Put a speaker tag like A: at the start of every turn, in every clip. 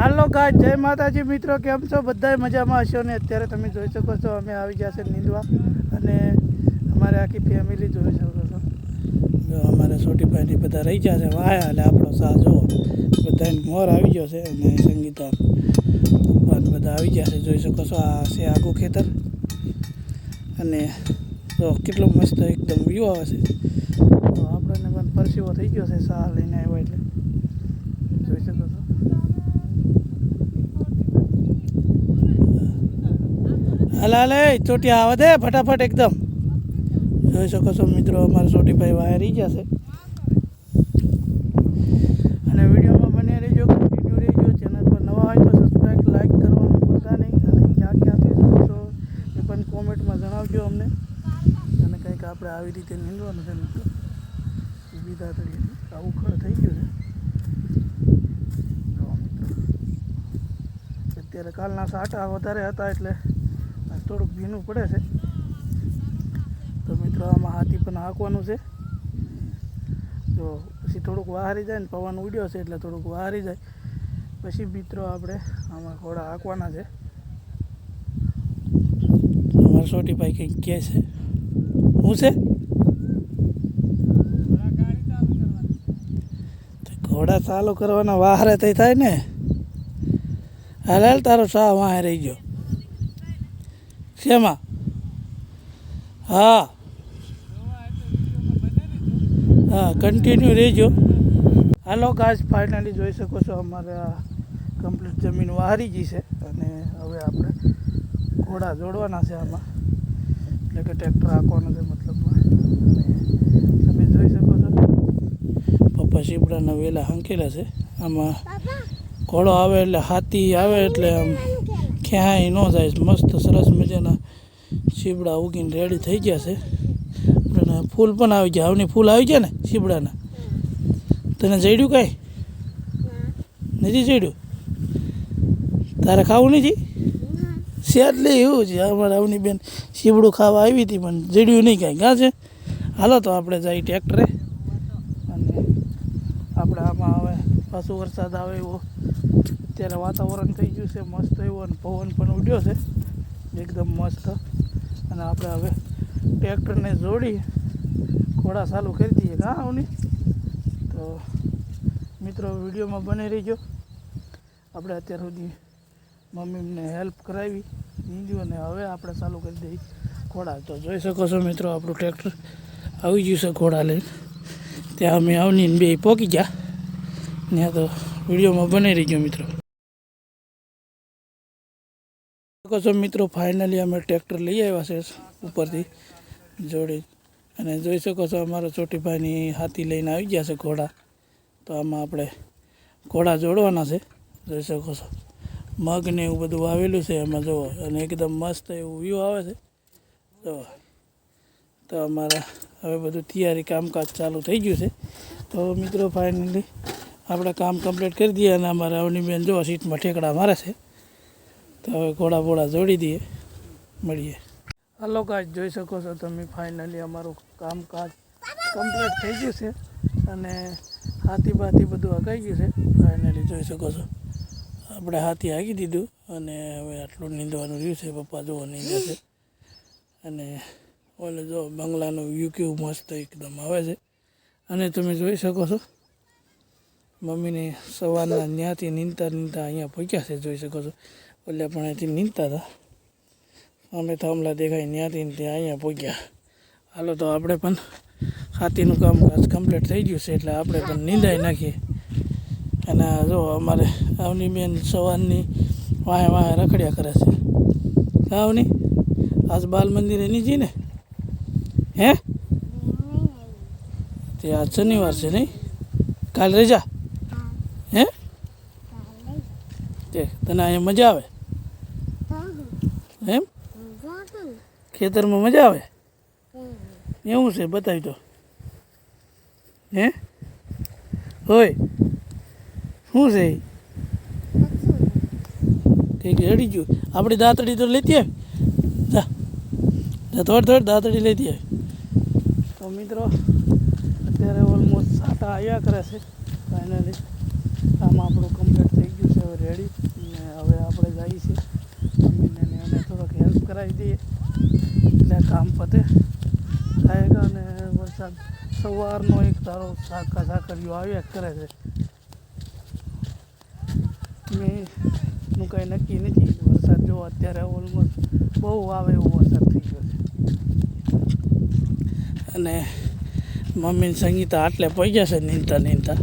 A: હાલો ગાય જય માતાજી મિત્રો, કેમ છો? બધાય મજામાં હશો ને? અત્યારે તમે જોઈ શકો છો અમે આવી ગયા છે નીંદવા, અને અમારે આખી ફેમિલી જોઈ શકો છો. જો અમારે છોટીભાઈની બધા રહી ગયા છે વાયા, એટલે આપણો સાહ જુઓ બધા મોર આવી ગયો છે, અને સંગીતા બધા આવી ગયા છે. જોઈ શકો છો આ છે આખું ખેતર, અને જો કેટલો મસ્ત એકદમ વ્યૂ આવે છે. તો આપણને પણ પરસીવો થઈ ગયો છે સાહ લઈને આવ્યો એટલે જોઈ શકો છો. હાલે ચોટિયા આવે દે ફટાફટ એકદમ. જોઈ શકો છો મિત્રો અમારા છોટીભાઈ વાયા રહી ગયા છે, અને વિડીયોમાં બને રહેજો, કન્ટિન્યુ રહેજો. ચેનલ પર નવા હોય તો સબસ્ક્રાઈબ લાઈક કરવાનું ભૂલતા નહીં, અને ક્યાં ક્યાંથી જોવો છો એ પણ કોમેન્ટમાં જણાવજો અમને. અને કંઈક આપણે આવી રીતે નીંદવાનું છે મિત્રો. બીજા તરીકે આવું ખડ થઈ ગયું છે અત્યારે. કાલના સાટા વધારે હતા એટલે થોડુંક ભીનું પડે છે. તો મિત્રો આમાં હાથી પણ હાંકવાનું છે. જો પછી થોડુંક વહારી જાય ને, પવન ઉડ્યો છે એટલે થોડુંક વહારી જાય પછી મિત્રો આપણે આમાં ઘોડા હાંકવાના છે. અમારા છોટીભાઈ કંઈક કહે છે, શું છે? ઘોડા ચાલુ કરવાના વાહરે થઈ થાય ને. હાલ તારો સાહ વાહે રહી ગયો. શેમાં? હા હા, કન્ટિન્યુ રહેજો. હાલો ગાય ફાઇનલી જોઈ શકો છો અમારે આ કમ્પ્લીટ જમીન વાહરી ગઈ છે, અને હવે આપણે ઘોડા જોડવાના છે આમાં, એટલે કે ટ્રેક્ટર હાંકવાનું છે મતલબમાં. અને તમે જોઈ શકો છો પપ્પા શીપડાના વેલા હંકેલા છે. આમાં ઘોડો આવે એટલે હાથી આવે એટલે આમ ક્યાંય ન જાય. મસ્ત સરસ મજાના શીપડા ઉગીને રેડી થઈ ગયા છે, અને ફૂલ પણ આવી ગયા. આવની ફૂલ આવી ગયા ને શીપડાના. તને જડ્યું કાંઈ નથી જડ્યું? તારે ખાવું નથી? શેર લે એવું છે. અમારે આવની બેન શીપડું ખાવા આવી હતી પણ જડ્યું નહીં કાંઈ. કાં છે? હાલો તો આપણે જઈએ ટ્રેક્ટરે, અને આપણે આમાં હવે પાછું વરસાદ આવે એવો અત્યારે વાતાવરણ થઈ ગયું છે મસ્ત એવું, અને પવન પણ ઉડ્યો છે એકદમ મસ્ત. અને આપણે હવે ટ્રેક્ટરને જોડી ઘોડા ચાલુ કરી દઈએ. કાં આવની? તો મિત્રો વિડીયોમાં બને રહીજો. આપણે અત્યાર સુધી મમ્મીને હેલ્પ કરાવી નીંદ્યું, અને હવે આપણે ચાલુ કરી દઈએ ઘોડા. તો જોઈ શકો છો મિત્રો આપણું ટ્રેક્ટર આવી ગયું છે ઘોડા લઈને. ત્યાં અમે આવની બે પહોંચી ગયા ત્યાં. તો વિડીયોમાં બને રહીજો મિત્રો. શકો છો મિત્રો ફાઇનલી અમે ટ્રેક્ટર લઈ આવ્યા છે ઉપરથી જોડી, અને જોઈ શકો છો અમારા છોટીભાઈની હાથી લઈને આવી ગયા છે ઘોડા. તો આમાં આપણે ઘોડા જોડવાના છે. જોઈ શકો છો મગ ને એવું બધું વાવેલું છે એમાં જુઓ, અને એકદમ મસ્ત એવું વ્યૂ આવે છે જુઓ. તો અમારા હવે બધું તૈયારી કામકાજ ચાલુ થઈ ગયું છે. તો મિત્રો ફાઇનલી આપણે કામ કમ્પ્લીટ કરી દઈએ, અને અમારા અવની બેન જો સીટમાં ઠેકડા મારે છે. તો હવે ઘોડા બોડા જોડી દઈએ, મળીએ. હાલો ગાય જોઈ શકો છો તમે ફાઇનલી અમારું કામકાજ કમ્પ્લીટ થઈ ગયું છે, અને હાથી બાથી બધું હગાઈ ગયું છે. ફાઇનલી જોઈ શકો છો આપણે હાથી હાકી દીધું, અને હવે આટલું નીંદવાનું રહ્યું છે. પપ્પા જુઓ નીંદે છે, અને ઓલે જો બંગલાનું વ્યૂ કેવું મસ્ત એકદમ આવે છે. અને તમે જોઈ શકો છો મમ્મીને સવારના ત્યાંથી નીંદતા અહીંયા પહોંચ્યા છે. જોઈ શકો છો એટલે પણ અહીંથી નીંદતા હતા, અમે થાંભલા દેખાય ત્યાંથી ત્યાં અહીંયા પહોંચ્યા. હાલો તો આપણે પણ હાથીનું કામકાજ કમ્પ્લીટ થઈ ગયું છે, એટલે આપણે પણ નીંદાઈ નાખીએ. અને જો અમારે આવની બેન સવારની વાહે વાહે રખડ્યા કરે છે. આવની આજ બાલ મંદિરે નહીં જઈ ને? હે તે આજ શનિવાર છે નહીં? કાલ રજા? હે તે તને અહીંયા મજા આવે એમ? ખેતરમાં મજા આવે એવું છે? બતાવી તો. હે હોય શું છે? કંઈક રડી ગયું. આપણી દાંતડી તો લેતી આવે. થોડ દાંતડી લેતી આવે. તો મિત્રો અત્યારે ઓલમોસ્ટ સાટા આવ્યા કરે છે. ફાઇનલી કામ આપણું કમ્પ્લીટ થઈ ગયું છે હવે રેડી. કામ પતે થાય અને વરસાદ સવારનો એક તારો સાકરિયો આવ્યા કરે છે. મેંનું કાંઈ નક્કી નથી. વરસાદ જો અત્યારે ઓલમોસ્ટ બહુ આવે એવો વરસાદ થઈ ગયો છે. અને મમ્મી સંગીતા આટલે પહોંચ્યા છે નીંદતા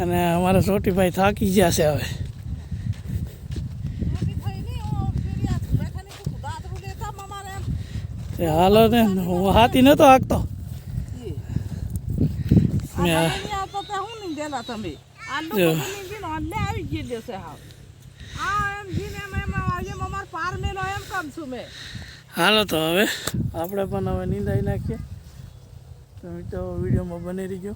A: અને અમારા છોટીભાઈ થાકી ગયા છે હવે. હાલો ને હું હાથી નતો હાંકતો. હાલો તો હવે આપણે પણ હવે નીંદાઈ નાખીએ. તમે તો વિડીયોમાં બની રહીજો.